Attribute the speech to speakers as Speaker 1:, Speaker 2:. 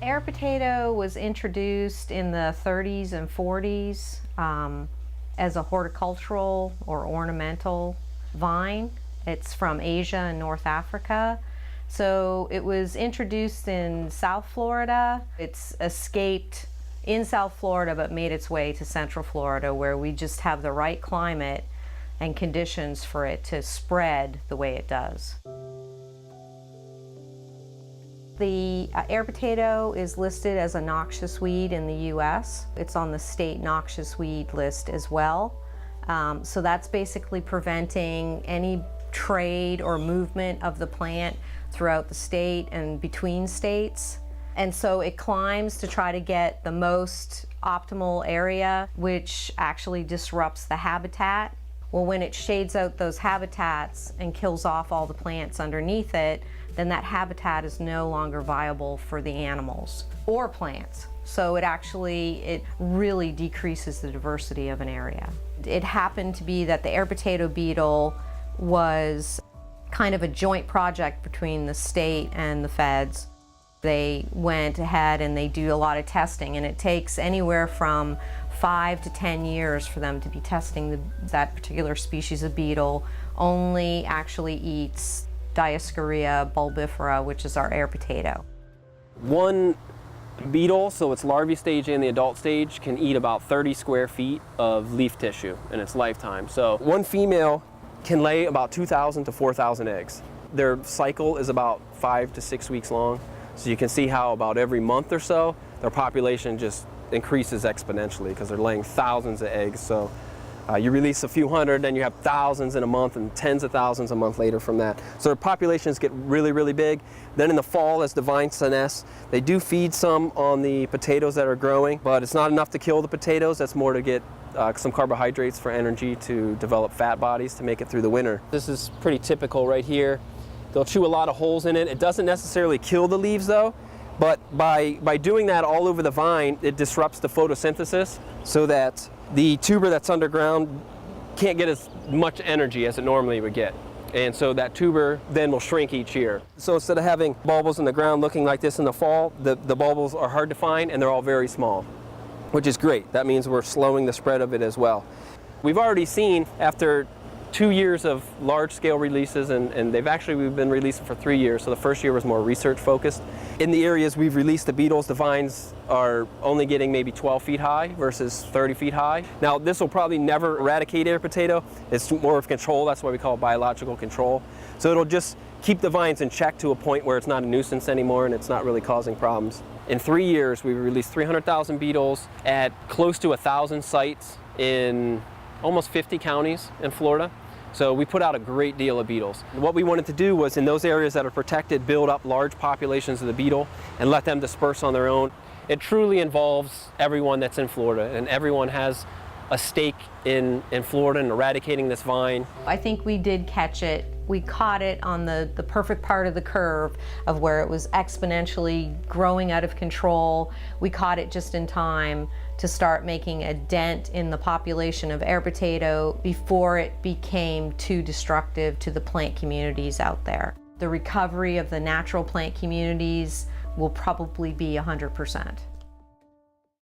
Speaker 1: Air potato was introduced in the 30s and 40s as a horticultural or ornamental vine. It's from Asia and North Africa. So it was introduced in South Florida. It's escaped in South Florida but made its way to Central Florida, where we just have the right climate and conditions for it to spread the way it does. The air potato is listed as a noxious weed in the US. It's on the state noxious weed list as well. So that's basically preventing any trade or movement of the plant throughout the state and between states. And so it climbs to try to get the most optimal area, which actually disrupts the habitat. Well, when it shades out those habitats and kills off all the plants underneath it, then that habitat is no longer viable for the animals or plants. So it really decreases the diversity of an area. It happened to be that the air potato beetle was kind of a joint project between the state and the feds. They went ahead and they do a lot of testing, and it takes anywhere from 5 to 10 years for them to be testing that particular species of beetle. Only actually eats Dioscorea bulbifera, which is our air potato.
Speaker 2: One beetle, so its larvae stage and the adult stage, can eat about 30 square feet of leaf tissue in its lifetime. So one female can lay about 2,000 to 4,000 eggs. Their cycle is about 5 to 6 weeks long. So you can see how about every month or so, their population just increases exponentially because they're laying thousands of eggs. So you release a few hundred, then you have thousands in a month and tens of thousands a month later from that. So their populations get really, really big. Then in the fall, as the vine senesce, they do feed some on the potatoes that are growing, but it's not enough to kill the potatoes. That's more to get some carbohydrates for energy to develop fat bodies to make it through the winter. This is pretty typical right here. They'll chew a lot of holes in it. It doesn't necessarily kill the leaves though, but by doing that all over the vine, it disrupts the photosynthesis so that the tuber that's underground can't get as much energy as it normally would get. And so that tuber then will shrink each year. So instead of having bulbils in the ground looking like this in the fall, the bulbils are hard to find and they're all very small, which is great. That means we're slowing the spread of it as well. We've already seen after 2 years of large-scale releases, and we've been releasing for 3 years, so the first year was more research-focused. In the areas we've released the beetles, the vines are only getting maybe 12 feet high versus 30 feet high. Now, this will probably never eradicate air potato. It's more of control. That's why we call it biological control. So it'll just keep the vines in check to a point where it's not a nuisance anymore and it's not really causing problems. In 3 years, we've released 300,000 beetles at close to 1,000 sites in almost 50 counties in Florida. So we put out a great deal of beetles. What we wanted to do was, in those areas that are protected, build up large populations of the beetle and let them disperse on their own. It truly involves everyone that's in Florida, and everyone has a stake in Florida and eradicating this vine.
Speaker 1: I think we did catch it. We caught it on the perfect part of the curve of where it was exponentially growing out of control. We caught it just in time to start making a dent in the population of air potato before it became too destructive to the plant communities out there. The recovery of the natural plant communities will probably be 100%.